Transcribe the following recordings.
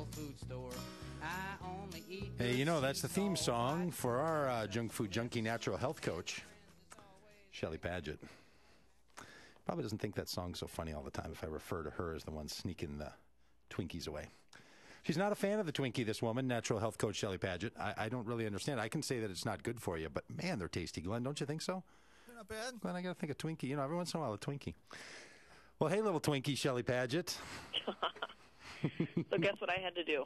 health food store. I only eat. Hey, you know, that's the theme song for our junk food junkie natural health coach, Shelly Pagitt. Probably doesn't think that song's so funny all the time if I refer to her as the one sneaking the Twinkies away. She's not a fan of the Twinkie, this woman, natural health coach Shelly Pagitt. I don't really understand. I can say that it's not good for you, but man, they're tasty, Glenn. Don't you think so? They're not bad. Glenn, I got to think of Twinkie. You know, every once in a while, a Twinkie. Well, hey, little Twinkie, Shelly Pagitt. So guess what I had to do?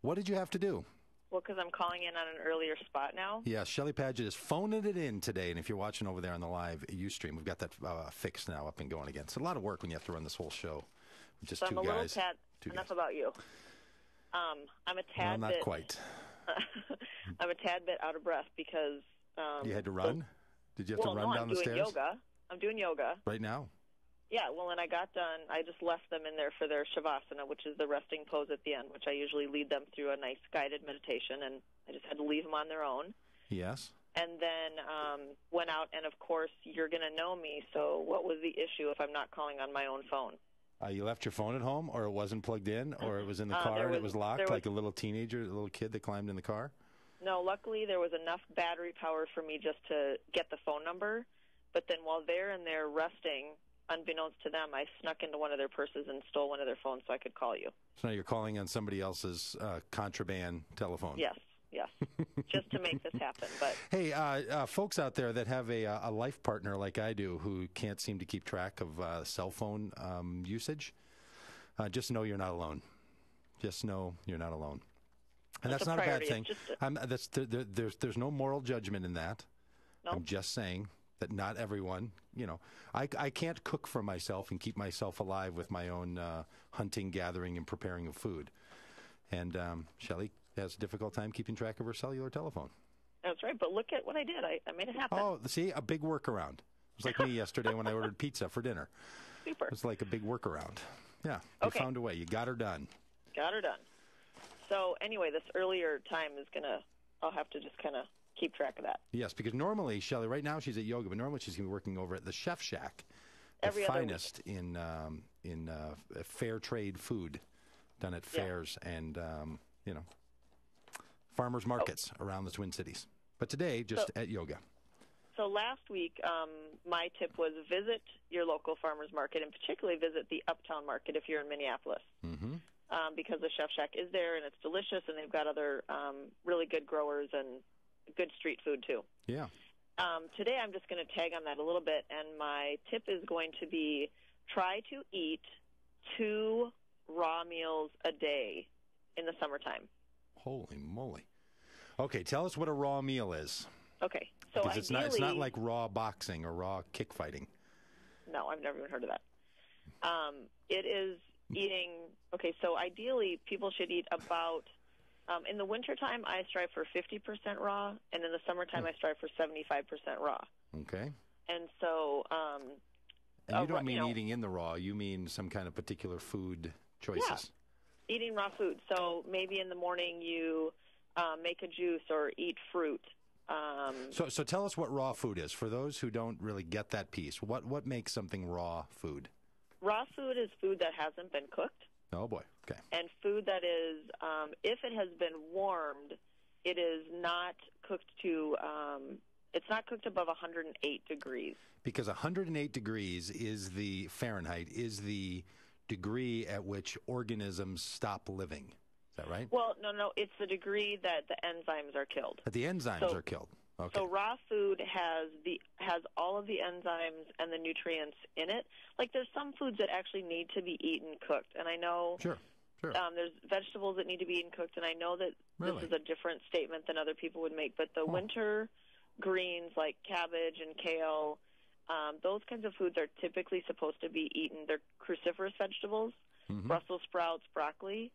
What did you have to do? Well, because I'm calling in on an earlier spot now. Yeah, Shelly Pagitt is phoning it in today, and if you're watching over there on the live Ustream, we've got that fixed now, up and going again. It's a lot of work when you have to run this whole show with just so two I'm a guys. Little tad, enough about you. I'm a tad not bit. Quite. I'm a tad bit out of breath because. You had to run? Did you have to run down the stairs? I'm doing yoga. Right now? Yeah, well, when I got done, I just left them in there for their Shavasana, which is the resting pose at the end, which I usually lead them through a nice guided meditation, and I just had to leave them on their own. Yes. And then went out, and of course, you're going to know me, so what was the issue if I'm not calling on my own phone? You left your phone at home, or it wasn't plugged in, or it was in the car and it was locked, like a little teenager, a little kid that climbed in the car? No, luckily there was enough battery power for me just to get the phone number, but then while they're in there resting, unbeknownst to them, I snuck into one of their purses and stole one of their phones so I could call you. So now you're calling on somebody else's contraband telephone. Yes, just to make this happen. But hey, folks out there that have a life partner like I do who can't seem to keep track of cell phone usage, just know you're not alone. Just know you're not alone. And that's not a bad thing. There's no moral judgment in that. Nope. I'm just saying that not everyone, I can't cook for myself and keep myself alive with my own hunting, gathering, and preparing of food. And Shelly has a difficult time keeping track of her cellular telephone. That's right, but look at what I did. I made it happen. Oh, see, a big workaround. It was like me yesterday when I ordered pizza for dinner. Super. It was like a big workaround. Yeah, you found a way. You got her done. Got her done. So anyway, this earlier time is I'll have to just kind of keep track of that. Yes, because normally, Shelly, right now she's at yoga, but normally she's going to be working over at the Chef Shack, the finest in fair trade food done at fairs and, farmers markets around the Twin Cities. But today, just at yoga. So last week, my tip was visit your local farmers market, and particularly visit the Uptown Market if you're in Minneapolis. Mm-hmm. Because the Chef Shack is there, and it's delicious, and they've got other really good growers and good street food, too. Yeah. Today I'm just going to tag on that a little bit, and my tip is going to be try to eat 2 raw meals a day in the summertime. Holy moly. Okay, tell us what a raw meal is. Okay. So because it's not like raw boxing or raw kick fighting. No, I've never even heard of that. It is eating, so ideally people should eat about, in the wintertime I strive for 50% raw, and in the summertime I strive for 75% raw. Okay. And so... and you don't mean eating in the raw, you mean some kind of particular food choices. Yeah, eating raw food. So maybe in the morning you make a juice or eat fruit. So tell us what raw food is. For those who don't really get that piece, what makes something raw food? Raw food is food that hasn't been cooked. Oh, boy. Okay. And food that is, if it has been warmed, it is not cooked to, it's not cooked above 108 degrees. Because 108 degrees is the Fahrenheit, is the degree at which organisms stop living. Is that right? Well, no, it's the degree that the enzymes are killed. That the enzymes are killed. Okay. So raw food has all of the enzymes and the nutrients in it. Like there's some foods that actually need to be eaten cooked, and I know sure. There's vegetables that need to be eaten cooked, and I know that this is a different statement than other people would make. But the winter greens like cabbage and kale, those kinds of foods are typically supposed to be eaten. They're cruciferous vegetables, Brussels sprouts, broccoli.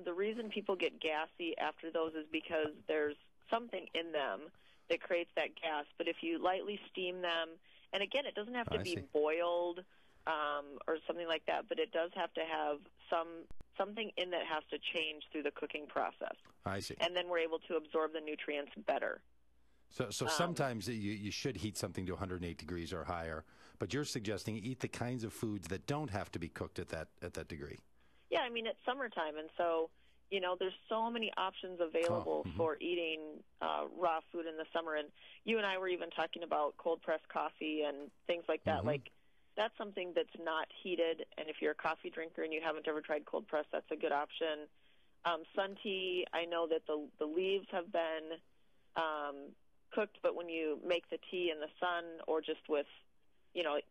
The reason people get gassy after those is because there's something in them that creates that gas. But if you lightly steam them, and again, it doesn't have to be boiled or something like that, but it does have to have something in that has to change through the cooking process. I see. And then we're able to absorb the nutrients better. So sometimes you should heat something to 108 degrees or higher, but you're suggesting eat the kinds of foods that don't have to be cooked at that degree. Yeah, I mean, it's summertime, and so There's so many options available for eating raw food in the summer. And you and I were even talking about cold-pressed coffee and things like that. Like, that's something that's not heated. And if you're a coffee drinker and you haven't ever tried cold-pressed, that's a good option. Sun tea, I know that the leaves have been cooked, but when you make the tea in the sun or just with,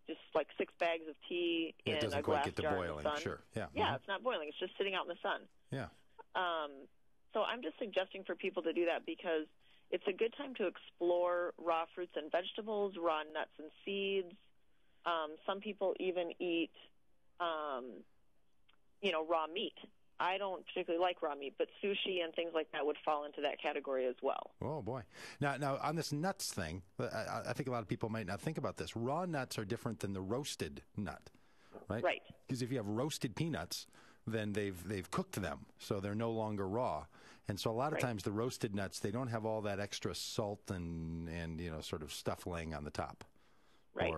just like 6 bags of tea in a glass jar in the sun. It doesn't quite get to boiling, sure. Yeah. Yeah, it's not boiling. It's just sitting out in the sun. Yeah. So I'm just suggesting for people to do that because it's a good time to explore raw fruits and vegetables, raw nuts and seeds. Some people even eat, raw meat. I don't particularly like raw meat, but sushi and things like that would fall into that category as well. Oh, boy. Now on this nuts thing, I think a lot of people might not think about this. Raw nuts are different than the roasted nut, right? Right. Because if you have roasted peanuts, then they've cooked them, so they're no longer raw. And so a lot of times the roasted nuts, they don't have all that extra salt and sort of stuff laying on the top. Right.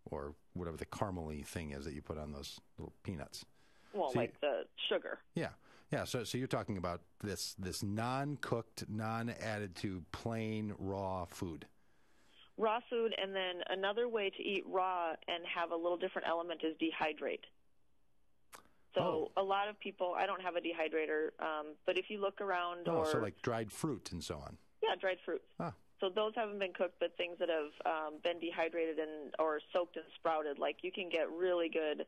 Or whatever the caramely thing is that you put on those little peanuts. Well, so like the sugar. Yeah. Yeah, so you're talking about this non-cooked, non-added to plain raw food. Raw food, and then another way to eat raw and have a little different element is dehydrate. So a lot of people, I don't have a dehydrator, but if you look around so like dried fruit and so on. Yeah, dried fruit. Ah. So those haven't been cooked, but things that have been dehydrated or soaked and sprouted, like you can get really good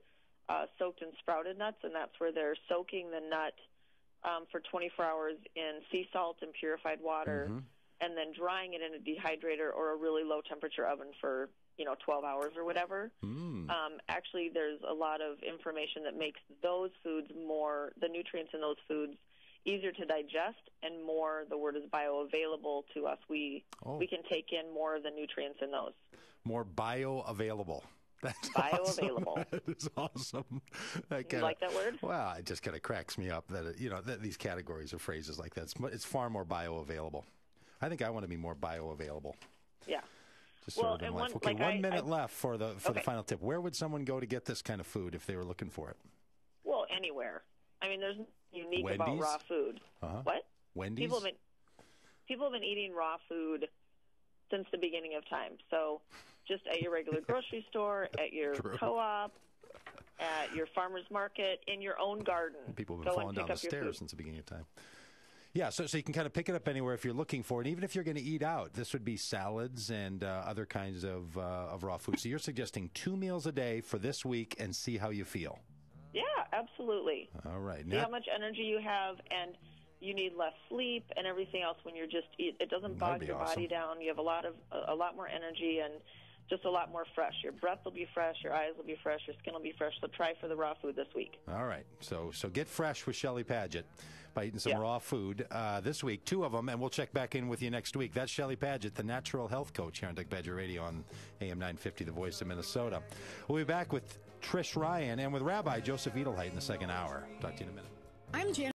soaked and sprouted nuts, and that's where they're soaking the nut for 24 hours in sea salt and purified water, and then drying it in a dehydrator or a really low temperature oven for 12 hours or whatever. Actually, there's a lot of information that makes those foods the nutrients in those foods easier to digest and more, the word is bioavailable to us. We can take in more of the nutrients in those. More bioavailable. That's bioavailable. Awesome. That is awesome. You like that word? Well, it just kind of cracks me up that that these categories of phrases like that. It's far more bioavailable. I think I want to be more bioavailable. Yeah. Just sort of in life. Okay, 1 minute left for the final tip. Where would someone go to get this kind of food if they were looking for it? Well, anywhere. I mean, there's nothing unique Wendy's? about raw food. What? Wendy's? People have been eating raw food since the beginning of time. So just at your regular grocery store, at your co-op, at your farmer's market, in your own garden. People have been falling down the stairs since the beginning of time. Yeah, so you can kind of pick it up anywhere if you're looking for it. Even if you're going to eat out, this would be salads and other kinds of raw food. So you're suggesting 2 meals a day for this week and see how you feel. Yeah, absolutely. All right. See how much energy you have, and you need less sleep and everything else when you're just it doesn't bog your body down. You have a lot more energy and just a lot more fresh. Your breath will be fresh, your eyes will be fresh, your skin will be fresh. So try for the raw food this week. All right. So get fresh with Shelley Pagitt by eating some raw food this week, 2 of them, and we'll check back in with you next week. That's Shelley Pagitt, the natural health coach here on Doug Badger Radio on AM 950, the voice of Minnesota. We'll be back with Trish Ryan and with Rabbi Joseph Edelheit in the second hour. Talk to you in a minute. I'm Jan.